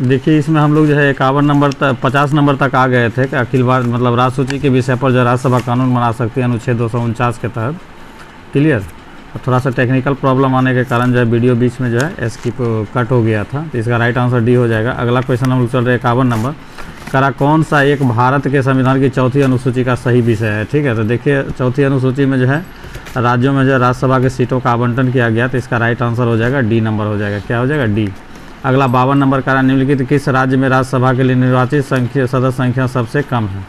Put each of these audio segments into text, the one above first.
देखिए इसमें हम लोग जो है 51 नंबर तक 50 नंबर तक आ गए थे कि अखिल भारत मतलब राजसूची के विषय पर जो राज्यसभा कानून बना सकती है अनुच्छेद 249 के तहत। क्लियर। थोड़ा सा टेक्निकल प्रॉब्लम आने के कारण जो है वीडियो बीच में जो है स्किप कट हो गया था, तो इसका राइट आंसर डी हो जाएगा। अगला क्वेश्चन हम लोग चल रहे हैं 51 नंबर। करा कौन सा एक भारत के संविधान की चौथी अनुसूची का सही विषय है। ठीक है, तो देखिए चौथी अनुसूची में जो है राज्यों में जो है राज्यसभा की सीटों का आवंटन किया गया, तो इसका राइट आंसर हो जाएगा डी नंबर हो जाएगा। क्या हो जाएगा? डी। अगला 52 नंबर का निम्नलिखित किस राज्य में राज्यसभा के लिए निर्वाचित सदस्य संख्या सबसे कम है।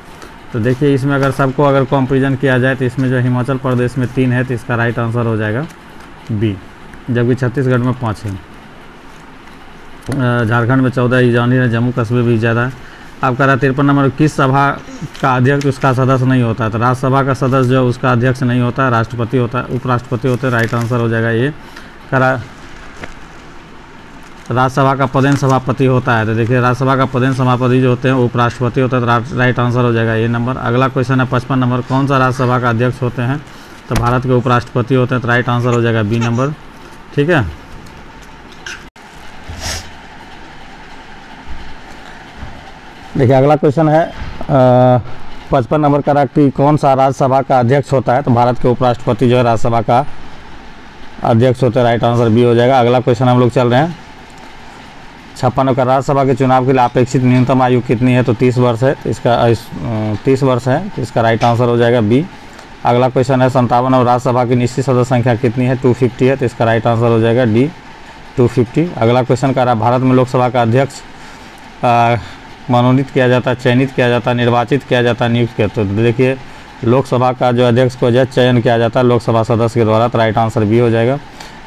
तो देखिए इसमें अगर सबको अगर कंपेरिजन किया जाए तो इसमें जो हिमाचल प्रदेश में 3 है, तो इसका राइट आंसर हो जाएगा बी, जबकि छत्तीसगढ़ में 5 है। झारखंड में 14 ही, जानी है, जम्मू कश्मीर भी ज़्यादा है। अब कह रहा 53 नंबर, किस सभा का अध्यक्ष उसका सदस्य नहीं होता है। तो राज्यसभा का सदस्य जो उसका अध्यक्ष नहीं होता है, राष्ट्रपति होता है, उपराष्ट्रपति होते हैं। राइट आंसर हो जाएगा ये। करा राज्यसभा का पदेन सभापति होता है, तो देखिए राज्यसभा का पदेन सभापति जो होते हैं उपराष्ट्रपति होते हैं, तो राइट आंसर हो जाएगा ये नंबर। अगला क्वेश्चन है 55 नंबर, कौन सा राज्यसभा का अध्यक्ष होते हैं। तो भारत के उपराष्ट्रपति होते हैं, तो राइट आंसर हो जाएगा बी नंबर। ठीक है। देखिए अगला क्वेश्चन है 55 नंबर का कि कौन सा राज्यसभा का अध्यक्ष होता है। तो भारत के उपराष्ट्रपति जो है राज्यसभा का अध्यक्ष होते हैं। राइट आंसर बी हो जाएगा। अगला क्वेश्चन हम लोग चल रहे हैं 56 का, राज्यसभा के चुनाव के लिए अपेक्षित न्यूनतम आयु कितनी है। तो 30 वर्ष है, तो इसका 30 वर्ष है, तो इसका राइट आंसर हो जाएगा बी। अगला क्वेश्चन है 57 और राज्यसभा की निश्चित सदस्य संख्या कितनी है। 250 है, तो इसका राइट आंसर हो जाएगा डी 250। अगला क्वेश्चन कर रहा है भारत में लोकसभा का अध्यक्ष मनोनीत किया जाता है, चयनित किया जाता है, निर्वाचित किया जाता है, नियुक्त किया। तो देखिए लोकसभा का जो अध्यक्ष को जो चयन किया जाता है लोकसभा सदस्य के द्वारा, तो राइट आंसर बी हो जाएगा।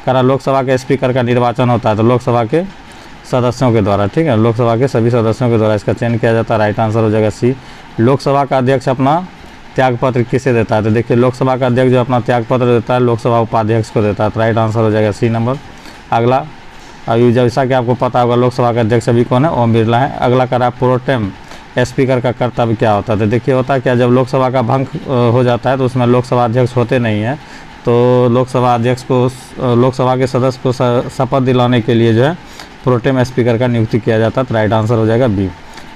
कह रहा लोकसभा के स्पीकर का निर्वाचन होता है, तो लोकसभा के सदस्यों के द्वारा। ठीक है, लोकसभा के सभी सदस्यों के द्वारा इसका चयन किया जाता है। राइट आंसर हो जाएगा सी। लोकसभा का अध्यक्ष अपना त्यागपत्र किसे देता है। तो देखिए लोकसभा का अध्यक्ष जो अपना त्यागपत्र देता है लोकसभा उपाध्यक्ष को देता है, तो राइट आंसर हो जाएगा सी नंबर। अगला अभी जैसा कि आपको पता होगा लोकसभा का अध्यक्ष अभी कौन है, ओम बिरला है। अगला करा प्रोटेम स्पीकर का कर्तव्य क्या होता है। तो देखिए होता है क्या, जब लोकसभा का भंग हो जाता है तो उसमें लोकसभा अध्यक्ष होते नहीं हैं, तो लोकसभा अध्यक्ष को लोकसभा के सदस्य को शपथ दिलाने के लिए जो है प्रोटेम स्पीकर का नियुक्ति किया जाता है, तो राइट आंसर हो जाएगा बी।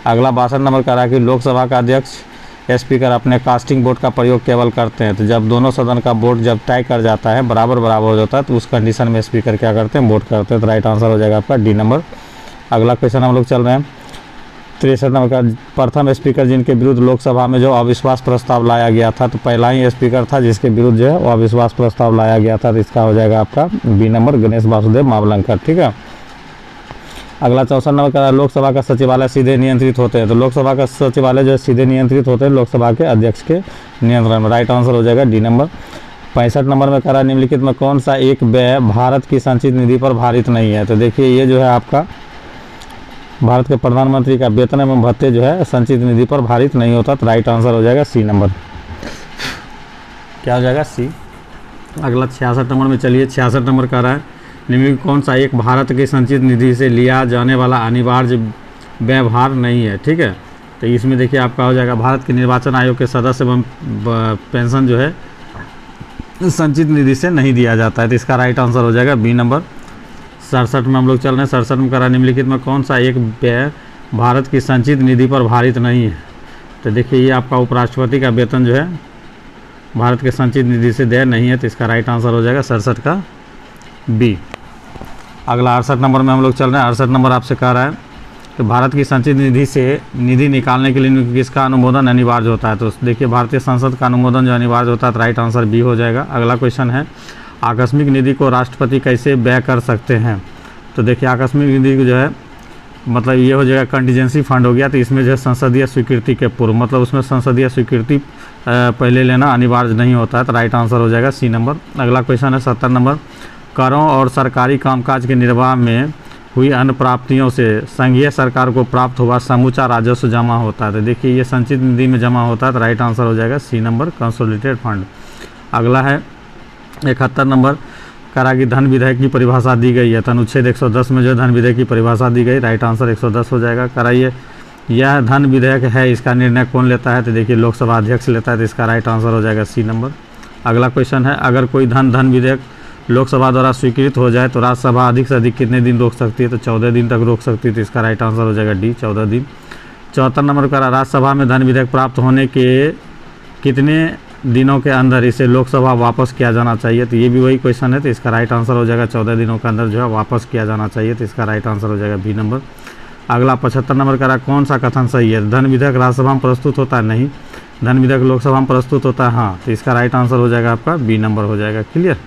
अगला 62 नंबर का रहा कि लोकसभा का अध्यक्ष स्पीकर अपने कास्टिंग वोट का प्रयोग केवल करते हैं। तो जब दोनों सदन का वोट जब टाई कर जाता है, बराबर हो जाता है, तो उस कंडीशन में स्पीकर क्या करते हैं, वोट करते हैं, तो राइट आंसर हो जाएगा आपका डी नंबर। अगला क्वेश्चन हम लोग चल रहे हैं 63 नंबर का, प्रथम स्पीकर जिनके विरुद्ध लोकसभा में जो अविश्वास प्रस्ताव लाया गया था, तो पहला ही स्पीकर था जिसके विरुद्ध जो है वो अविश्वास प्रस्ताव लाया गया था, तो इसका हो जाएगा आपका बी नंबर, गणेश वासुदेव मावलंकर। ठीक है। अगला 64 नंबर का, लोकसभा का सचिवालय सीधे नियंत्रित होते हैं। तो लोकसभा का सचिवालय जो है सीधे नियंत्रित होते हैं लोकसभा के अध्यक्ष के नियंत्रण में। राइट आंसर हो जाएगा डी नंबर। 65 नंबर में करा निम्नलिखित में कौन सा एक व्यय भारत की संचित निधि पर भारित नहीं है। तो देखिए ये जो है आपका भारत के प्रधानमंत्री का वेतन एवं भत्ते जो है संचित निधि पर भारित नहीं होता, तो राइट आंसर हो जाएगा सी नंबर। क्या हो जाएगा? सी। अगला 66 नंबर में चलिए 66 नंबर का रहा है निम्नलिखित कौन सा एक भारत के संचित निधि से लिया जाने वाला अनिवार्य व्यवहार नहीं है। ठीक है, तो इसमें देखिए आपका हो जाएगा भारत के निर्वाचन आयोग के सदस्य एवं पेंशन जो है संचित निधि से नहीं दिया जाता है, तो इसका राइट आंसर हो जाएगा बी नंबर। 67 में हम लोग चल रहे हैं 67 में करा निम्नलिखित में कौन सा एक व्यय भारत की संचित निधि पर भारित नहीं है। तो देखिए ये आपका उपराष्ट्रपति का वेतन जो है भारत के संचित निधि से देय नहीं है, तो इसका राइट आंसर हो जाएगा 67 का बी। अगला 68 नंबर में हम लोग चल रहे हैं 68 नंबर आपसे कह रहा है कि भारत की संचित निधि से निधि निकालने के लिए किसका अनुमोदन अनिवार्य होता है। तो देखिए भारतीय संसद का अनुमोदन जो अनिवार्य होता है, तो राइट आंसर बी हो जाएगा। अगला क्वेश्चन है आकस्मिक निधि को राष्ट्रपति कैसे व्यय कर सकते हैं। तो देखिए आकस्मिक निधि को जो है मतलब ये हो जाएगा कंटीजेंसी फंड हो गया, तो इसमें जो है संसदीय स्वीकृति के पूर्व मतलब उसमें संसदीय स्वीकृति पहले लेना अनिवार्य नहीं होता है, तो राइट आंसर हो जाएगा सी नंबर। अगला क्वेश्चन है 70 नंबर, करों और सरकारी कामकाज के निर्वाह में हुई अन्य प्राप्तियों से संघीय सरकार को प्राप्त हुआ समूचा राजस्व जमा होता है। तो देखिए ये संचित निधि में जमा होता है, तो राइट आंसर हो जाएगा सी नंबर कंसोलिडेटेड फंड। अगला है 71 नंबर, करा कि धन विधेयक की परिभाषा दी गई है। तो अनुच्छेद 110 में जो धन विधेयक की परिभाषा दी गई, राइट आंसर 110 हो जाएगा। कराइए यह धन विधेयक है, इसका निर्णय कौन लेता है। तो देखिए लोकसभा अध्यक्ष लेता है, तो इसका राइट आंसर हो जाएगा सी नंबर। अगला क्वेश्चन है अगर कोई धन विधेयक लोकसभा द्वारा स्वीकृत हो जाए तो राज्यसभा अधिक से अधिक कितने दिन रोक सकती है, तो 14 दिन तक रोक सकती है। तो इसका राइट आंसर हो जाएगा डी, 14 दिन। 74 नंबर का राज्यसभा में धन विधेयक प्राप्त होने के कितने दिनों के अंदर इसे लोकसभा वापस किया जाना चाहिए, तो ये भी वही क्वेश्चन है। तो इसका राइट आंसर हो जाएगा 14 दिनों के अंदर जो है वापस किया जाना चाहिए। तो इसका राइट आंसर हो जाएगा बी नंबर। अगला 75 नंबर का कौन सा कथन सही है, धन विधेयक राज्यसभा में प्रस्तुत होता है, नहीं। धन विधेयक लोकसभा में प्रस्तुत होता है, हाँ। तो इसका राइट आंसर हो जाएगा आपका बी नंबर हो जाएगा। क्लियर।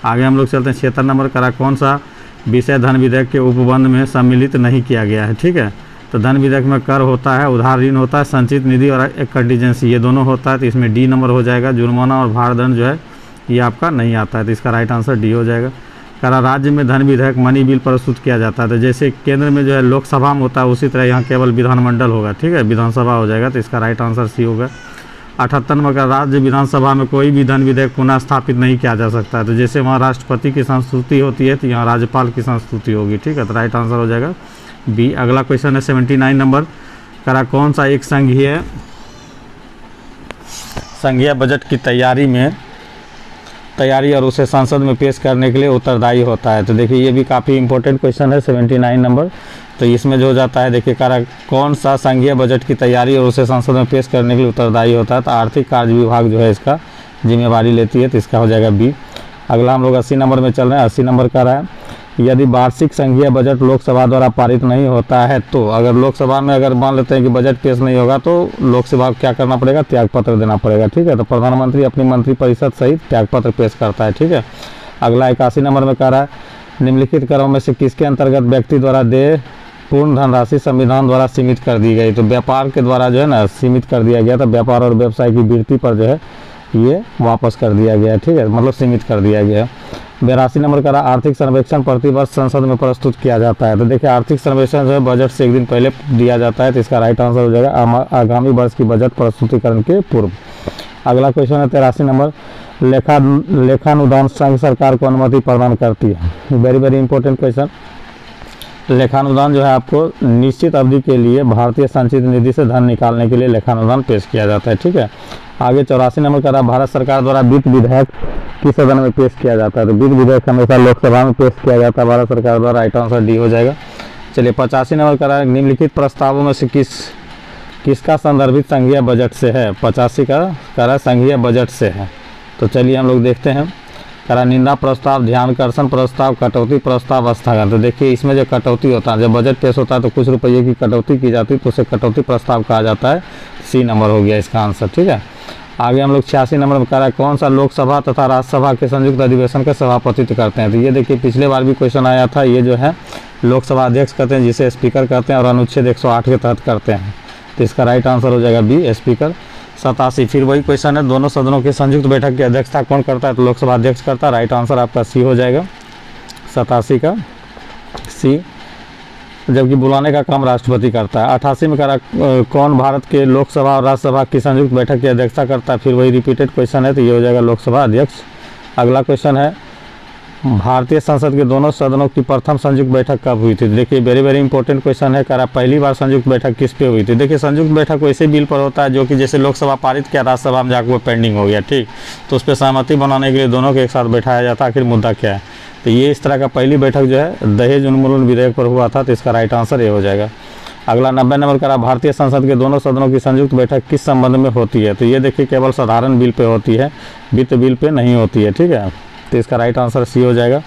आगे हम लोग चलते हैं 76 नंबर का कौन सा विषय धन विधेयक के उपबंध में सम्मिलित नहीं किया गया है, ठीक है। तो धन विधेयक में कर होता है, उधार ऋण होता है, संचित निधि और एक कंटीजेंसी, ये दोनों होता है। तो इसमें डी नंबर हो जाएगा। जुर्माना और भार दंड जो है ये आपका नहीं आता है। तो इसका राइट आंसर डी हो जाएगा। करा राज्य में धन विधेयक मनी बिल प्रस्तुत किया जाता है, तो जैसे केंद्र में जो है लोकसभा में होता है उसी तरह यहाँ केवल विधानमंडल होगा, ठीक है, विधानसभा हो जाएगा। तो इसका राइट आंसर सी होगा। 78 नंबर का राज्य विधानसभा में कोई भी धन विधेयक पुनः स्थापित नहीं किया जा सकता है, तो जैसे वहाँ राष्ट्रपति की संस्तुति होती है तो यहाँ राज्यपाल की संस्तुति होगी, ठीक है। तो राइट आंसर हो जाएगा बी। अगला क्वेश्चन है 79 नंबर करा कौन सा एक संघीय बजट की तैयारी और उसे संसद में पेश करने के लिए उत्तरदायी होता है। तो देखिए ये भी काफ़ी इंपॉर्टेंट क्वेश्चन है 79 नंबर। तो इसमें जो जाता है देखिए करा कौन सा संघीय बजट की तैयारी और उसे संसद में पेश करने के लिए उत्तरदायी होता है, तो आर्थिक कार्य विभाग जो है इसका जिम्मेवारी लेती है। तो इसका हो जाएगा बी। अगला हम लोग 80 नंबर में चल रहे हैं। 80 नंबर का रहा है यदि वार्षिक संघीय बजट लोकसभा द्वारा पारित नहीं होता है तो अगर लोकसभा में अगर मान लेते हैं कि बजट पेश नहीं होगा तो लोकसभा को क्या करना पड़ेगा, त्यागपत्र देना पड़ेगा, ठीक है। तो प्रधानमंत्री अपनी मंत्रिपरिषद सहित त्यागपत्र पेश करता है, ठीक है। अगला 81 नंबर में कह रहा है निम्नलिखित करों में से किसके अंतर्गत व्यक्ति द्वारा देय पूर्ण धनराशि संविधान द्वारा सीमित कर दी गई, तो व्यापार के द्वारा जो है ना सीमित कर दिया गया था, व्यापार और व्यवसाय की वृत्ति पर जो है ये वापस कर दिया गया, ठीक है, मतलब सीमित कर दिया गया। 82 नंबर का आर्थिक सर्वेक्षण प्रतिवर्ष संसद में प्रस्तुत किया जाता है, तो देखिए आर्थिक सर्वेक्षण जो है बजट से एक दिन पहले दिया जाता है। तो इसका राइट आंसर हो जाएगा आगामी वर्ष की बजट प्रस्तुतिकरण के पूर्व। अगला क्वेश्चन है 83 नंबर लेखानुदान संघ सरकार को अनुमति प्रदान करती है। Very important question. लेखानुदान जो है आपको निश्चित अवधि के लिए भारतीय संचित निधि से धन निकालने के लिए लेखानुदान पेश किया जाता है, ठीक है। आगे 84 नंबर का भारत सरकार द्वारा वित्त विधेयक किस सदन में पेश किया जाता है, तो वित्त विधेयक हमेशा लोकसभा में पेश किया जाता है भारत सरकार द्वारा। राइट आंसर डी हो जाएगा। चलिए 85 नंबर का निम्नलिखित प्रस्तावों में से किसका संदर्भित संघीय बजट से है, 85 का संघीय बजट से है। तो चलिए हम लोग देखते हैं। करा निंदा प्रस्ताव, ध्यानकर्षण प्रस्ताव, कटौती प्रस्ताव, स्थगन। तो देखिए इसमें जो कटौती होता है, जब बजट पेश होता है तो कुछ रुपये की कटौती की जाती है तो उसे कटौती प्रस्ताव कहा जाता है। सी नंबर हो गया इसका आंसर, ठीक है। आगे हम लोग 86 नंबर में कह रहा है कौन सा लोकसभा तथा राज्यसभा के संयुक्त अधिवेशन का सभापतित्व करते हैं, तो ये देखिए पिछले बार भी क्वेश्चन आया था। ये जो है लोकसभा अध्यक्ष करते हैं जिसे स्पीकर कहते हैं और अनुच्छेद 108 के तहत करते हैं। तो इसका राइट आंसर हो जाएगा बी, स्पीकर। 87 फिर वही क्वेश्चन है दोनों सदनों की संयुक्त बैठक की अध्यक्षता कौन करता है, तो लोकसभा अध्यक्ष करता है। राइट आंसर आपका सी हो जाएगा, 87 का सी, जबकि बुलाने का काम राष्ट्रपति करता है। 88 में करा कौन भारत के लोकसभा और राज्यसभा की संयुक्त बैठक की अध्यक्षता करता है, फिर वही रिपीटेड क्वेश्चन है, तो ये हो जाएगा लोकसभा अध्यक्ष। अगला क्वेश्चन है भारतीय संसद के दोनों सदनों की प्रथम संयुक्त बैठक कब हुई थी। देखिए वेरी इंपॉर्टेंट क्वेश्चन है। करा पहली बार संयुक्त बैठक किस पे हुई थी। देखिए संयुक्त बैठक वैसे बिल पर होता है जो कि जैसे लोकसभा पारित किया, राज्यसभा में जाकर वो पेंडिंग हो गया, ठीक, तो उस पर सहमति बनाने के लिए दोनों को एक साथ बैठाया जाता है, आखिर मुद्दा क्या है। तो ये इस तरह का पहली बैठक जो है दहेज उन्मूलन विधेयक पर हुआ था। तो इसका राइट आंसर ये हो जाएगा। अगला 90 नंबर करा भारतीय संसद के दोनों सदनों की संयुक्त बैठक किस संबंध में होती है, तो ये देखिए केवल साधारण बिल पे होती है, वित्त बिल पे नहीं होती है, ठीक है। तो इसका राइट आंसर सी हो जाएगा।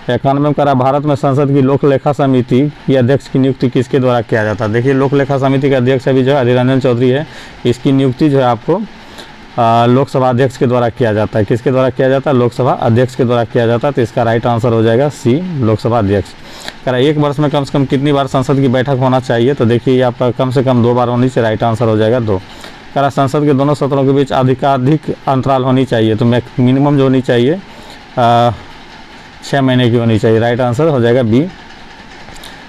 91 में करा भारत में संसद की लोक लेखा समिति की अध्यक्ष की नियुक्ति किसके द्वारा किया जाता है। देखिए लोक लेखा समिति का अध्यक्ष अभी जो है अधीर रंजन चौधरी है, इसकी नियुक्ति जो है आपको लोकसभा अध्यक्ष के द्वारा किया जाता है। किसके द्वारा किया जाता है, लोकसभा अध्यक्ष के द्वारा किया जाता है। तो इसका राइट आंसर हो जाएगा सी, लोकसभा अध्यक्ष। कह एक वर्ष में कम से कम कितनी बार संसद की बैठक होना चाहिए, तो देखिए ये आपका कम से कम 2 बार होनी चाहिए। राइट आंसर हो जाएगा 2। कह संसद के दोनों सत्रों के बीच अधिकाधिक अंतराल होनी चाहिए, तो मिनिमम जो होनी चाहिए 6 महीने की होनी चाहिए। राइट आंसर हो जाएगा बी।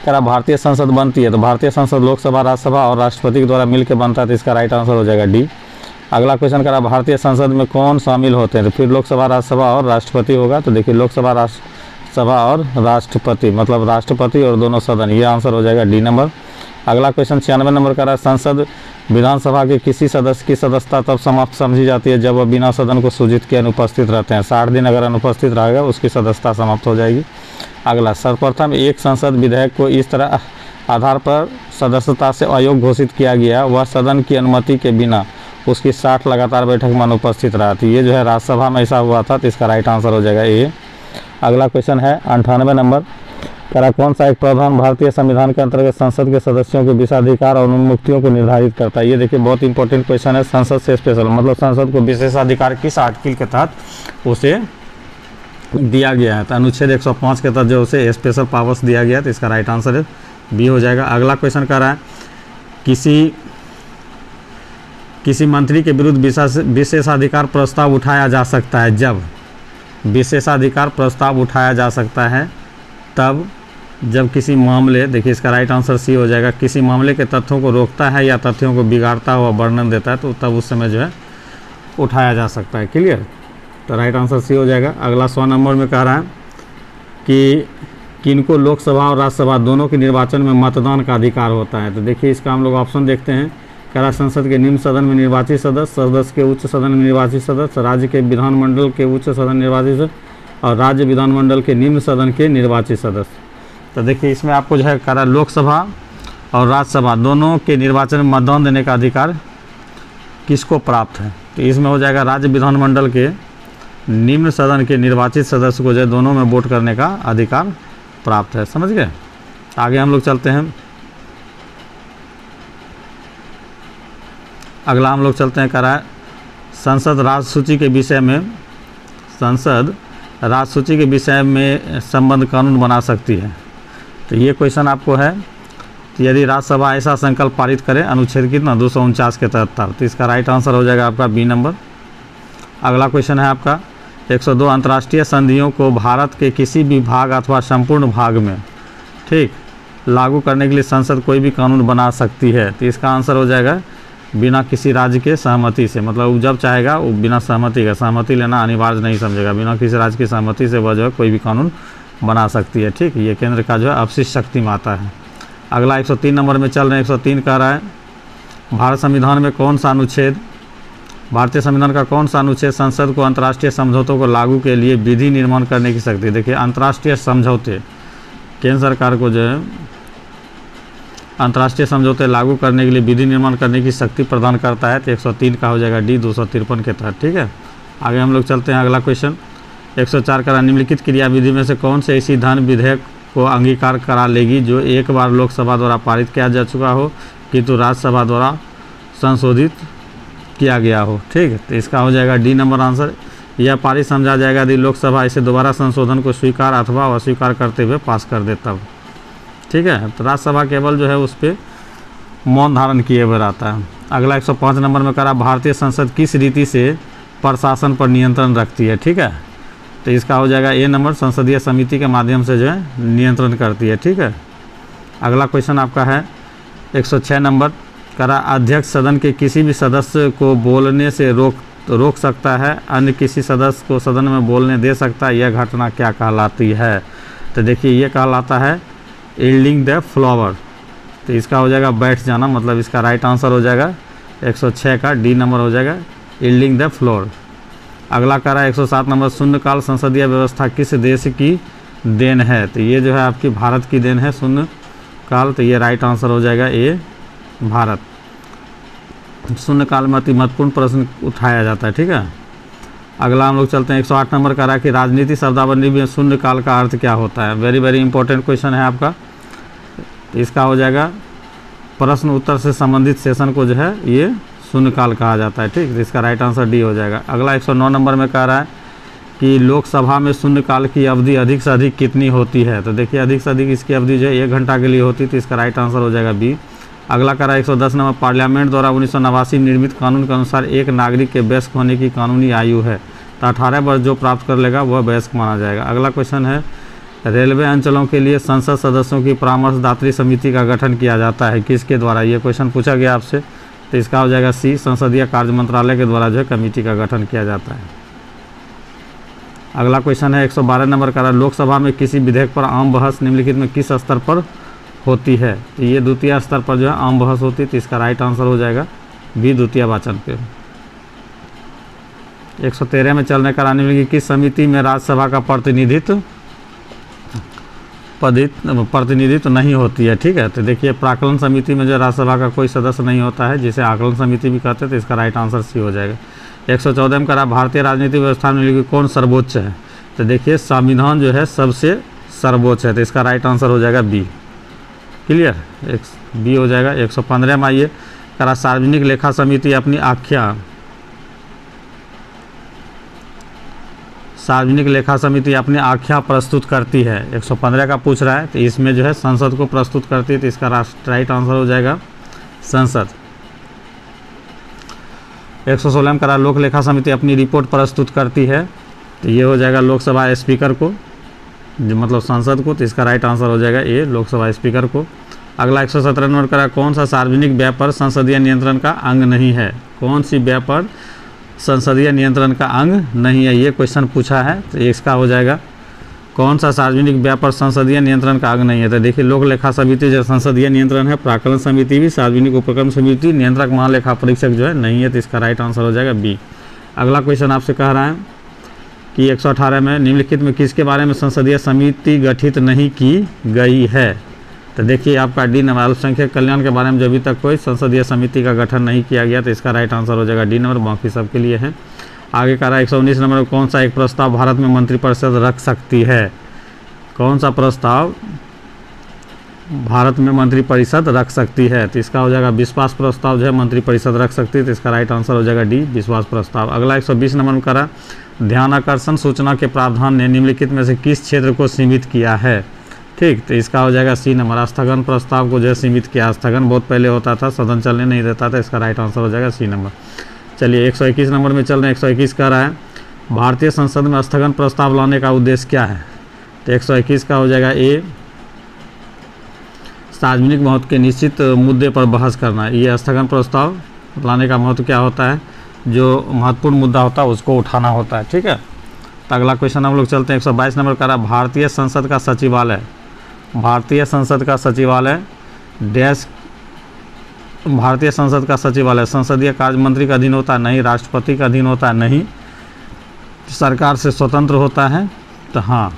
कह भारतीय संसद बनती है, तो भारतीय संसद लोकसभा, राज्यसभा और राष्ट्रपति के द्वारा मिलकर बनता है। तो इसका राइट आंसर हो जाएगा डी। अगला क्वेश्चन करा भारतीय संसद में कौन शामिल होते हैं, तो फिर लोकसभा, राज्यसभा और राष्ट्रपति होगा। तो देखिए लोकसभा, राज्यसभा और राष्ट्रपति, मतलब राष्ट्रपति और दोनों सदन, ये आंसर हो जाएगा डी नंबर। अगला क्वेश्चन 96 नंबर का रहा है, संसद विधानसभा के किसी सदस्य की सदस्यता तब समाप्त समझी जाती है जब वह बिना सदन को सूचित किए अनुपस्थित रहते हैं। 60 दिन अगर अनुपस्थित रहेगा उसकी सदस्यता समाप्त हो जाएगी। अगला, सर्वप्रथम एक संसद विधेयक को इस तरह आधार पर सदस्यता से अयोग्य घोषित किया गया, वह सदन की अनुमति के बिना उसकी 60 लगातार बैठक में अनुपस्थित रहा। तो ये जो है राज्यसभा में ऐसा हुआ था, तो इसका राइट आंसर हो जाएगा ए। अगला क्वेश्चन है 98 नंबर करा, कौन सा एक प्रावधान भारतीय संविधान के अंतर्गत संसद के सदस्यों के विशेषाधिकार और उन्मुक्तियों को निर्धारित करता है। ये देखिए बहुत इंपॉर्टेंट क्वेश्चन है। संसद से स्पेशल मतलब संसद को विशेषाधिकार किस आर्टिकल के तहत उसे दिया गया है। तो अनुच्छेद 105 के तहत जो उसे स्पेशल पावर्स दिया गया है, तो इसका राइट आंसर बी हो जाएगा। अगला क्वेश्चन कर रहा है, किसी मंत्री के विरुद्ध विशेषाधिकार प्रस्ताव उठाया जा सकता है जब, विशेषाधिकार प्रस्ताव उठाया जा सकता है तब जब किसी मामले, देखिए इसका राइट आंसर सी हो जाएगा, किसी मामले के तथ्यों को रोकता है या तथ्यों को बिगाड़ता हुआ वर्णन देता है, तो तब उस समय जो है उठाया जा सकता है। क्लियर, तो राइट आंसर सी हो जाएगा। अगला 100 नंबर में कह रहा है कि किनको लोकसभा और राज्यसभा दोनों के निर्वाचन में मतदान का अधिकार होता है। तो देखिए इसका हम लोग ऑप्शन देखते हैं। कह रहा संसद के निम्न सदन में निर्वाचित सदस्य के उच्च सदन में निर्वाचित सदस्य, राज्य के विधानमंडल के उच्च सदन निर्वाचित सदस्य और राज्य विधानमंडल के निम्न सदन के निर्वाचित सदस्य। तो देखिए इसमें आपको जो है कह रहा लोकसभा और राज्यसभा दोनों के निर्वाचन में मतदान देने का अधिकार किसको प्राप्त है। तो इसमें हो जाएगा राज्य विधानमंडल के निम्न सदन के निर्वाचित सदस्य को जो है दोनों में वोट करने का अधिकार प्राप्त है। समझ गए। आगे हम लोग चलते हैं। अगला हम लोग चलते हैं कह रहा है संसद राज्य सूची के विषय में, संसद राज्य सूची के विषय में संबंध कानून बना सकती है। तो ये क्वेश्चन आपको है, तो यदि राज्यसभा ऐसा संकल्प पारित करे अनुच्छेद कितना 249 के तहत, तो इसका राइट आंसर हो जाएगा आपका बी नंबर। अगला क्वेश्चन है आपका 102, अंतर्राष्ट्रीय संधियों को भारत के किसी भी भाग अथवा संपूर्ण भाग में ठीक लागू करने के लिए संसद कोई भी कानून बना सकती है। तो इसका आंसर हो जाएगा बिना किसी राज्य के सहमति से, मतलब वो जब चाहेगा वो बिना सहमति का, सहमति लेना अनिवार्य नहीं समझेगा, बिना किसी राज्य की सहमति से वह जो है कोई भी कानून बना सकती है। ठीक, ये केंद्र का जो है अपशिष्ट शक्ति में आता है। अगला 103 नंबर में चल रहे हैं। 103 कह रहा है भारत संविधान में कौन सा अनुच्छेद, भारतीय संविधान का कौन सा अनुच्छेद संसद को अंतर्राष्ट्रीय समझौतों को लागू के लिए विधि निर्माण करने की शक्ति। देखिए अंतर्राष्ट्रीय समझौते, केंद्र सरकार को जो है अंतर्राष्ट्रीय समझौते लागू करने के लिए विधि निर्माण करने की शक्ति प्रदान करता है। तो 103 का हो जाएगा डी 253 के तहत। ठीक है, आगे हम लोग चलते हैं। अगला क्वेश्चन 104 का निम्नलिखित क्रियाविधि में से कौन से ऐसी धन विधेयक को अंगीकार करा लेगी जो एक बार लोकसभा द्वारा पारित किया जा चुका हो किंतु राज्यसभा द्वारा संशोधित किया गया हो। ठीक है, तो इसका हो जाएगा डी नंबर आंसर। यह पारित समझा जाएगा यदि लोकसभा इसे दोबारा संशोधन को स्वीकार अथवा अस्वीकार करते हुए पास कर दे तब। ठीक है, तो राज्यसभा केवल जो है उस पर मौन धारण किए हुए रहता है। अगला 105 नंबर में करा भारतीय संसद किस रीति से प्रशासन पर नियंत्रण रखती है। ठीक है, तो इसका हो जाएगा ए नंबर, संसदीय समिति के माध्यम से जो है नियंत्रण करती है। ठीक है, अगला क्वेश्चन आपका है 106 नंबर करा अध्यक्ष सदन के किसी भी सदस्य को बोलने से रोक सकता है, अन्य किसी सदस्य को सदन में बोलने दे सकता है, यह घटना क्या कहलाती है। तो देखिए ये कहलाता है यील्डिंग द फ्लावर। तो इसका हो जाएगा बैठ जाना, मतलब इसका राइट आंसर हो जाएगा 106 का डी नंबर हो जाएगा यील्डिंग द फ्लोर। अगला कह रहा है 107 नंबर शून्यकाल संसदीय व्यवस्था किस देश की देन है। तो ये जो है आपकी भारत की देन है शून्यकाल, तो ये राइट आंसर हो जाएगा ए भारत। शून्यकाल में अति महत्वपूर्ण प्रश्न उठाया जाता है। ठीक है, अगला हम लोग चलते हैं 108 नंबर कह रहा है कि राजनीति शब्दावली में शून्यकाल का अर्थ क्या होता है। वेरी वेरी इंपॉर्टेंट क्वेश्चन है आपका। इसका हो जाएगा प्रश्न उत्तर से संबंधित सेशन को जो है ये शून्यकाल कहा जाता है। ठीक, इसका राइट आंसर डी हो जाएगा। अगला 109 नंबर में कह रहा है कि लोकसभा में शून्यकाल की अवधि अधिक से अधिक कितनी होती है। तो देखिए अधिक से अधिक इसकी अवधि जो है 1 घंटा के लिए होती है, तो इसका राइट आंसर हो जाएगा बी। अगला कह रहा है 110 नंबर पार्लियामेंट द्वारा 1989 निर्मित कानून के अनुसार एक नागरिक के वयस्क होने की कानूनी आयु है, तो 18 वर्ष जो प्राप्त कर लेगा वह वयस्क माना जाएगा। अगला क्वेश्चन है रेलवे अंचलों के लिए संसद सदस्यों की परामर्शदात्री समिति का गठन किया जाता है किसके द्वारा। ये क्वेश्चन पूछा गया आपसे, तो इसका हो जाएगा सी, संसदीय कार्य मंत्रालय के द्वारा जो है कमेटी का गठन किया जाता है। अगला क्वेश्चन है 112 नंबर का, लोकसभा में किसी विधेयक पर आम बहस निम्नलिखित में किस स्तर पर होती है। तो ये द्वितीय स्तर पर जो है आम बहस होती है, तो इसका राइट आंसर हो जाएगा बी, द्वितीय वाचन पे। 113 में चलने कराने में किस समिति में राज्यसभा का प्रतिनिधित्व नहीं होती है। ठीक है, तो देखिए प्राकलन समिति में जो राज्यसभा का कोई सदस्य नहीं होता है, जिसे आकलन समिति भी कहते हैं, तो इसका राइट आंसर सी हो जाएगा। 114 में करा भारतीय राजनीतिक व्यवस्था में कौन सर्वोच्च है। तो देखिए संविधान जो है सबसे सर्वोच्च है, तो इसका राइट आंसर हो जाएगा बी। क्लियर, बी हो जाएगा। 115 में आइए, करा सार्वजनिक लेखा समिति अपनी आख्या, सार्वजनिक लेखा समिति अपनी आख्या प्रस्तुत करती है। 115 का पूछ रहा है, तो इसमें जो है संसद को प्रस्तुत करती है, तो इसका राइट आंसर हो जाएगा संसद। 116 में करा लोक लेखा समिति अपनी रिपोर्ट प्रस्तुत करती है, तो ये हो जाएगा लोकसभा स्पीकर को, जो मतलब संसद को, तो इसका राइट आंसर हो जाएगा ए, लोकसभा स्पीकर को। अगला 117 नंबर करा कौन सा सार्वजनिक व्यय पर संसदीय नियंत्रण का अंग नहीं है। कौन सी व्यय पर संसदीय नियंत्रण का अंग नहीं है, ये क्वेश्चन पूछा है, तो इसका हो जाएगा कौन सा सार्वजनिक व्यय पर संसदीय नियंत्रण का अंग नहीं है। तो देखिए लोक लेखा समिति जो संसदीय नियंत्रण है, प्राकलन समिति भी, सार्वजनिक उपक्रम समिति, नियंत्रक महालेखा परीक्षक जो है नहीं है, तो इसका राइट आंसर हो जाएगा बी। अगला क्वेश्चन आपसे कह रहा है कि 118 में निम्नलिखित में किसके बारे में संसदीय समिति गठित नहीं की गई है। तो देखिए आपका डी नंबर, अल्पसंख्यक कल्याण के बारे में जो अभी तक कोई संसदीय समिति का गठन नहीं किया गया, तो इसका राइट आंसर हो जाएगा डी नंबर, बाकी सबके लिए है। आगे कह रहा है 119 नंबर में कौन सा एक प्रस्ताव भारत में मंत्रिपरिषद रख सकती है। कौन सा प्रस्ताव भारत में मंत्रिपरिषद रख सकती है, तो इसका हो जाएगा विश्वास प्रस्ताव जो है मंत्रिपरिषद रख सकती है, तो इसका राइट आंसर हो जाएगा डी, विश्वास प्रस्ताव। अगला 120 नंबर में करा ध्यान आकर्षण सूचना के प्रावधान ने निम्नलिखित में से किस क्षेत्र को सीमित किया है। ठीक, तो इसका हो जाएगा सी नंबर, स्थगन प्रस्ताव को जो है सीमित किया। स्थगन बहुत पहले होता था, सदन चलने नहीं देता था, इसका राइट आंसर हो जाएगा सी नंबर। चलिए 121 नंबर में चल रहे हैं। 121 कह रहा है भारतीय संसद में स्थगन प्रस्ताव लाने का उद्देश्य क्या है। तो 121 का हो जाएगा ए, सार्वजनिक महत्व के निश्चित मुद्दे पर बहस करना। ये स्थगन प्रस्ताव लाने का महत्व क्या होता है, जो महत्वपूर्ण मुद्दा होता है उसको उठाना होता है। ठीक है, तो अगला क्वेश्चन हम लोग चलते हैं। 122 नंबर करा भारतीय संसद का सचिवालय, भारतीय संसद का सचिवालय डैश, भारतीय संसद का सचिवालय संसदीय कार्य मंत्री का अधीन होता है नहीं, राष्ट्रपति का अधीन होता है नहीं, सरकार से स्वतंत्र होता है, तो हाँ,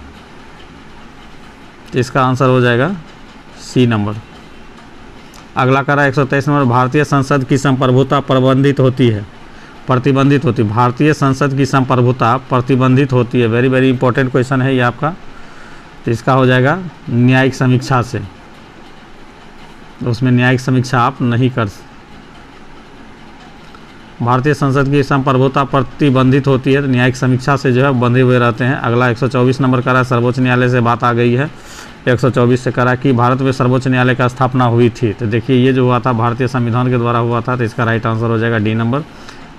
इसका आंसर हो जाएगा सी नंबर। अगला करा 123 नंबर भारतीय संसद की संप्रभुता प्रतिबंधित होती है, प्रतिबंधित होती, भारतीय संसद की संप्रभुता प्रतिबंधित होती है। वेरी वेरी इंपॉर्टेंट क्वेश्चन है ये आपका, तो इसका हो जाएगा न्यायिक समीक्षा से, उसमें न्यायिक समीक्षा आप नहीं कर। भारतीय संसद की संप्रभुता प्रतिबंधित होती है, तो न्यायिक समीक्षा से जो है बंधे हुए रहते हैं। अगला 124 नंबर करा सर्वोच्च न्यायालय से बात आ गई है। 124 से करा कि भारत में सर्वोच्च न्यायालय का स्थापना हुई थी, तो देखिए ये जो हुआ था भारतीय संविधान के द्वारा हुआ था, तो इसका राइट आंसर हो जाएगा डी नंबर।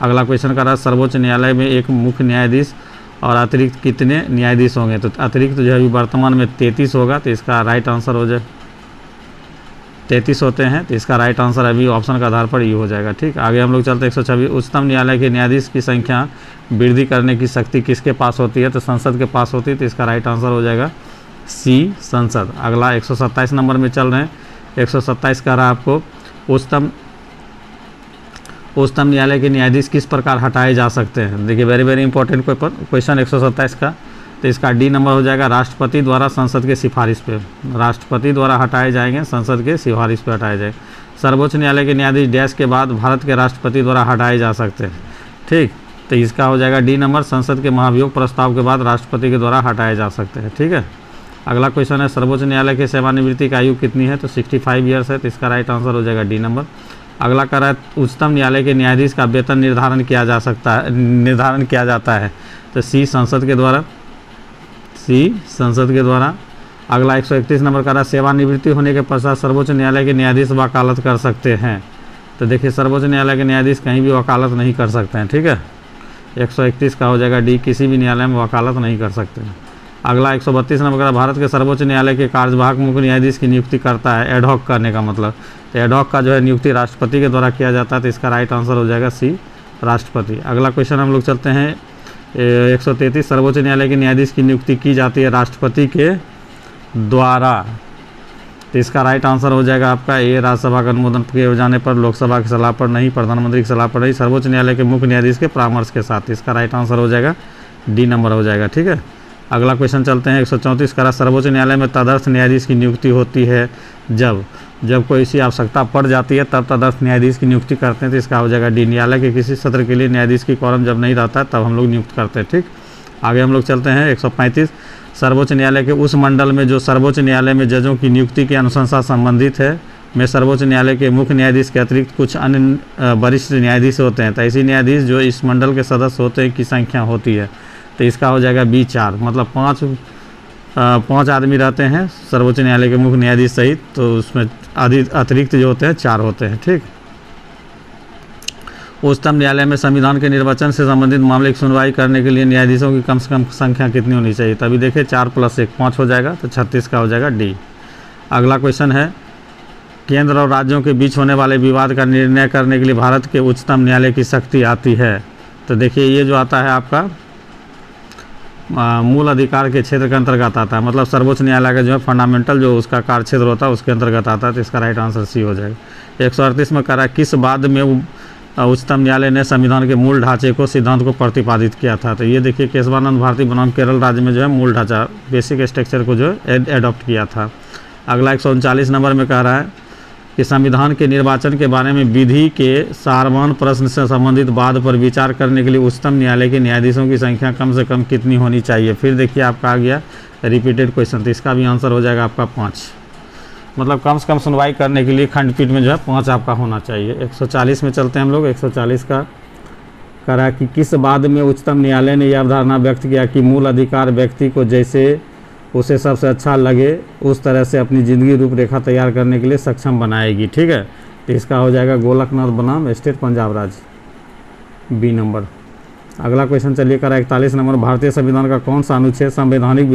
अगला क्वेश्चन करा सर्वोच्च न्यायालय में एक मुख्य न्यायाधीश और अतिरिक्त कितने न्यायाधीश होंगे। तो अतिरिक्त जो है अभी वर्तमान में 33 होगा, तो इसका राइट आंसर हो जाए 33 होते हैं, तो इसका राइट आंसर अभी ऑप्शन के आधार पर ये हो जाएगा। ठीक, आगे हम लोग चलते हैं 126 उच्चतम न्यायालय के न्यायाधीश की संख्या वृद्धि करने की शक्ति किसके पास होती है, तो संसद के पास होती है, तो इसका राइट आंसर हो जाएगा सी, संसद। अगला 127 नंबर में चल रहे हैं। 127 कह रहा है आपको उच्चतम न्यायालय के न्यायाधीश किस प्रकार हटाए जा सकते हैं। देखिए वेरी वेरी इंपॉर्टेंट क्वेश्चन 127 का, तो इसका डी नंबर हो जाएगा राष्ट्रपति द्वारा संसद के सिफारिश पे, राष्ट्रपति द्वारा हटाए जाएंगे, संसद के सिफारिश पे हटाए जाएंगे। सर्वोच्च न्यायालय के न्यायाधीश डैश के बाद भारत के राष्ट्रपति द्वारा हटाए जा सकते हैं। ठीक, तो इसका हो जाएगा डी नंबर, संसद के महाभियोग प्रस्ताव के बाद राष्ट्रपति के द्वारा हटाए जा सकते हैं। ठीक है, अगला क्वेश्चन है सर्वोच्च न्यायालय की सेवानिवृत्ति की आयु कितनी है, तो 65 ईयर्स है, तो इसका राइट आंसर हो जाएगा डी नंबर। अगला कह रहा है उच्चतम न्यायालय के न्यायाधीश का वेतन निर्धारण किया जाता है, तो सी, संसद के द्वारा, सी, संसद के द्वारा। अगला 131 नंबर का रहा सेवानिवृत्ति होने के पश्चात सर्वोच्च न्यायालय के न्यायाधीश वकालत कर सकते हैं, तो देखिए सर्वोच्च न्यायालय के न्यायाधीश कहीं भी वकालत नहीं कर सकते हैं। ठीक है, 131 का हो जाएगा डी, किसी भी न्यायालय में वकालत नहीं कर सकते हैं। अगला 132 नंबर का भारत के सर्वोच्च न्यायालय के कार्यवाहक मुख्य न्यायाधीश की नियुक्ति करता है, एडहॉक करने का मतलब, तो एडहॉक का जो है नियुक्ति राष्ट्रपति के द्वारा किया जाता है, तो इसका राइट आंसर हो जाएगा सी, राष्ट्रपति। अगला क्वेश्चन हम लोग चलते हैं 133 सर्वोच्च न्यायालय के न्यायाधीश की नियुक्ति की जाती है राष्ट्रपति के द्वारा, तो इसका राइट आंसर हो जाएगा आपका ए, राज्यसभा का अनुमोदन के हो जाने पर, लोकसभा की सलाह पर नहीं, प्रधानमंत्री की सलाह पर नहीं, सर्वोच्च न्यायालय के मुख्य न्यायाधीश के परामर्श के साथ। इसका राइट आंसर हो जाएगा डी नंबर हो जाएगा। ठीक है, अगला क्वेश्चन चलते हैं 134 का। सर्वोच्च न्यायालय में तदर्थ न्यायाधीश की नियुक्ति होती है जब कोई ऐसी आवश्यकता पड़ जाती है तब तदर्थ न्यायाधीश की नियुक्ति करते हैं। तो इसका हो जाएगा डी। न्यायालय के किसी सत्र के लिए न्यायाधीश की कॉरम जब नहीं रहता है तब हम लोग नियुक्त करते हैं। ठीक, आगे हम लोग चलते हैं 135। सर्वोच्च न्यायालय के उस मंडल में जो सर्वोच्च न्यायालय में जजों की नियुक्ति की अनुशंसा संबंधित है में सर्वोच्च न्यायालय के मुख्य न्यायाधीश के अतिरिक्त कुछ अन्य वरिष्ठ न्यायाधीश होते हैं। तो ऐसे न्यायाधीश जो इस मंडल के सदस्य होते हैं की संख्या होती है। तो इसका हो जाएगा बी 4, मतलब पाँच आदमी रहते हैं सर्वोच्च न्यायालय के मुख्य न्यायाधीश सहित, तो उसमें अतिरिक्त जो होते हैं 4 होते हैं। ठीक, उच्चतम न्यायालय में संविधान के निर्वाचन से संबंधित मामले की सुनवाई करने के लिए न्यायाधीशों की कम से कम संख्या कितनी होनी चाहिए? तभी देखिए 4 + 1 5 हो जाएगा, तो 36 का हो जाएगा डी। अगला क्वेश्चन है, केंद्र और राज्यों के बीच होने वाले विवाद का निर्णय करने के लिए भारत के उच्चतम न्यायालय की शक्ति आती है। तो देखिए ये जो आता है आपका मूल अधिकार के क्षेत्र के अंतर्गत आता है, मतलब सर्वोच्च न्यायालय का जो है फंडामेंटल जो उसका कार्य क्षेत्र होता है उसके अंतर्गत आता है। तो इसका राइट आंसर सी हो जाएगा। 138 में करा किस बाद में उच्चतम न्यायालय ने संविधान के मूल ढांचे को सिद्धांत को प्रतिपादित किया था? तो ये देखिए केशवानंद भारती बनाम केरल राज्य में जो है मूल ढांचा बेसिक स्ट्रक्चर को जो है एडॉप्ट किया था। अगला 139 नंबर में कह रहा है कि संविधान के निर्वाचन के बारे में विधि के सारवान प्रश्न से संबंधित वाद पर विचार करने के लिए उच्चतम न्यायालय के न्यायाधीशों की संख्या कम से कम कितनी होनी चाहिए? फिर देखिए आपका आ गया रिपीटेड क्वेश्चन, तो इसका भी आंसर हो जाएगा आपका 5, मतलब कम से कम सुनवाई करने के लिए खंडपीठ में जो है 5 आपका होना चाहिए। 140 में चलते हैं हम लोग। 140 का करा कि किस बाद में उच्चतम न्यायालय ने यह अवधारणा व्यक्त किया कि मूल अधिकार व्यक्ति को जैसे उसे सबसे अच्छा लगे उस तरह से अपनी ज़िंदगी रूपरेखा तैयार करने के लिए सक्षम बनाएगी। ठीक है, तो इसका हो जाएगा गोलकनाथ बनाम स्टेट पंजाब राज्य, बी नंबर। अगला क्वेश्चन चलिए करा 41 नंबर। भारतीय संविधान का कौन सा अनुच्छेद संवैधानिक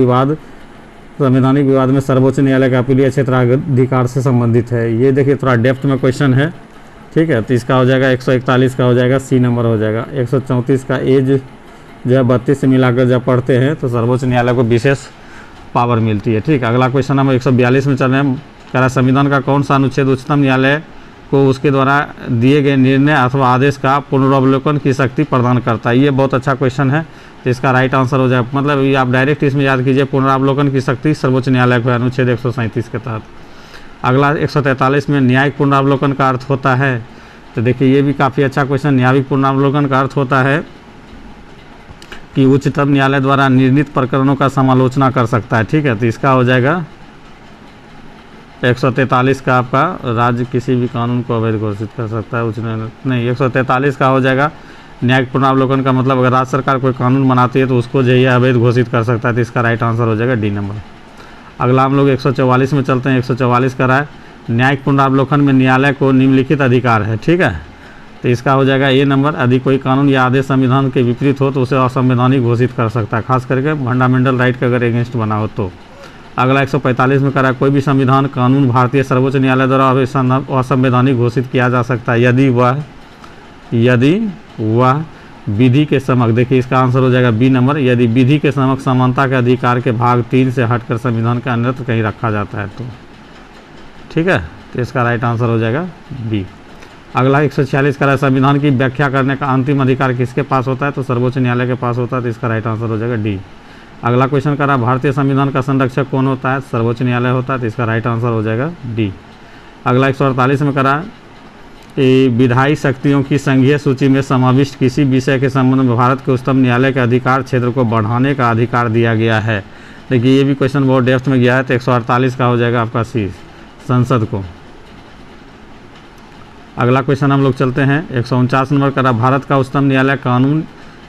विवाद में सर्वोच्च न्यायालय का अपीलीय क्षेत्राधिकार से संबंधित है? ये देखिए थोड़ा डेप्थ में क्वेश्चन है। ठीक है, तो इसका हो जाएगा 141 का हो जाएगा सी नंबर हो जाएगा। 134 का एज जो है 32 से मिलाकर जब पढ़ते हैं तो सर्वोच्च न्यायालय को विशेष पावर मिलती है। ठीक, अगला क्वेश्चन हम 142 में चल रहे हैं। कह रहा संविधान का कौन सा अनुच्छेद उच्चतम न्यायालय को उसके द्वारा दिए गए निर्णय अथवा आदेश का पुनरावलोकन की शक्ति प्रदान करता है? ये बहुत अच्छा क्वेश्चन है, तो इसका राइट आंसर हो जाए, मतलब ये आप डायरेक्ट इसमें याद कीजिए, पुनरावलोकन की शक्ति सर्वोच्च न्यायालय को अनुच्छेद 137 के तहत। अगला 143 में न्यायिक पुनरावलोकन का अर्थ होता है? तो देखिए ये भी काफ़ी अच्छा क्वेश्चन। न्यायिक पुनरावलोकन का अर्थ होता है कि उच्चतम न्यायालय द्वारा निर्णीत प्रकरणों का समालोचना कर सकता है। ठीक है, तो इसका हो जाएगा 143 का आपका राज्य किसी भी कानून को अवैध घोषित कर सकता है उच्च न्यायालय नहीं। 143 का हो जाएगा न्यायिक पुनरावलोकन का मतलब अगर राज्य सरकार कोई कानून बनाती है तो उसको जो है अवैध घोषित कर सकता है। तो इसका राइट आंसर हो जाएगा डी नंबर। अगला हम लोग 144 में चलते हैं। 144 का है न्यायिक पुनरावलोकन में न्यायालय को निम्नलिखित अधिकार है। ठीक है, तो इसका हो जाएगा ए नंबर। यदि कोई कानून या आदेश संविधान के विपरीत हो तो उसे असंवैधानिक घोषित कर सकता है, खास करके फंडामेंटल राइट के अगर अगेंस्ट बना हो तो। अगला 145 में करा कोई भी संविधान कानून भारतीय सर्वोच्च न्यायालय द्वारा असंवैधानिक घोषित किया जा सकता है यदि वह विधि के समक्ष, देखिए इसका आंसर हो जाएगा बी नंबर, यदि विधि के समक्ष समानता के अधिकार के भाग 3 से हटकर संविधान के अन्यत्र कहीं रखा जाता है तो। ठीक है, तो इसका राइट आंसर हो जाएगा बी। अगला 146 का संविधान की व्याख्या करने का अंतिम अधिकार किसके पास होता है? तो सर्वोच्च न्यायालय के पास होता है, तो इसका राइट आंसर हो जाएगा डी। अगला क्वेश्चन करा भारतीय संविधान का संरक्षक कौन होता है? सर्वोच्च न्यायालय होता है, तो इसका राइट आंसर हो जाएगा डी। अगला 148 में करा विधायी शक्तियों की संघीय सूची में समाविष्ट किसी विषय के संबंध में भारत के उच्चतम न्यायालय के अधिकार क्षेत्र को बढ़ाने का अधिकार दिया गया है। देखिए ये भी क्वेश्चन बहुत डेप्थ में गया है, तो 148 का हो जाएगा आपका सी, संसद को। अगला क्वेश्चन हम लोग चलते हैं 149 नंबर का भारत का उच्चतम न्यायालय कानून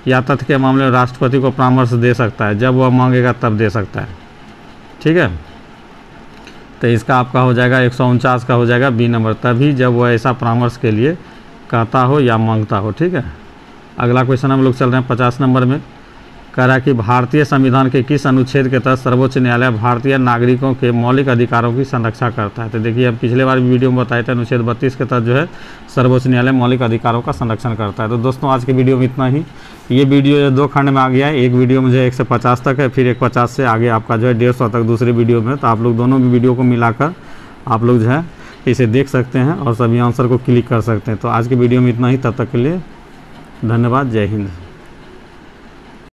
या तथ्य के मामले में राष्ट्रपति को परामर्श दे सकता है, जब वह मांगेगा तब दे सकता है। ठीक है, तो इसका आपका हो जाएगा 149 का हो जाएगा बी नंबर, तभी जब वह ऐसा परामर्श के लिए कहता हो या मांगता हो। ठीक है, अगला क्वेश्चन हम लोग चल रहे हैं 50 नंबर में। कह रहा है कि भारतीय संविधान के किस अनुच्छेद के तहत सर्वोच्च न्यायालय भारतीय नागरिकों के मौलिक अधिकारों की संरक्षा करता है? तो देखिए अब पिछले बार वीडियो में बताया था अनुच्छेद 32 के तहत जो है सर्वोच्च न्यायालय मौलिक अधिकारों का संरक्षण करता है। तो दोस्तों आज के वीडियो में इतना ही। ये वीडियो 2 खंड में आ गया है, एक वीडियो मुझे 1 से 50 तक है, फिर 150 से आगे आपका जो है 150 तक दूसरे वीडियो में। तो आप लोग दोनों भी वीडियो को मिलाकर आप लोग जो है इसे देख सकते हैं और सभी आंसर को क्लिक कर सकते हैं। तो आज की वीडियो में इतना ही, तब तक के लिए धन्यवाद। जय हिंद।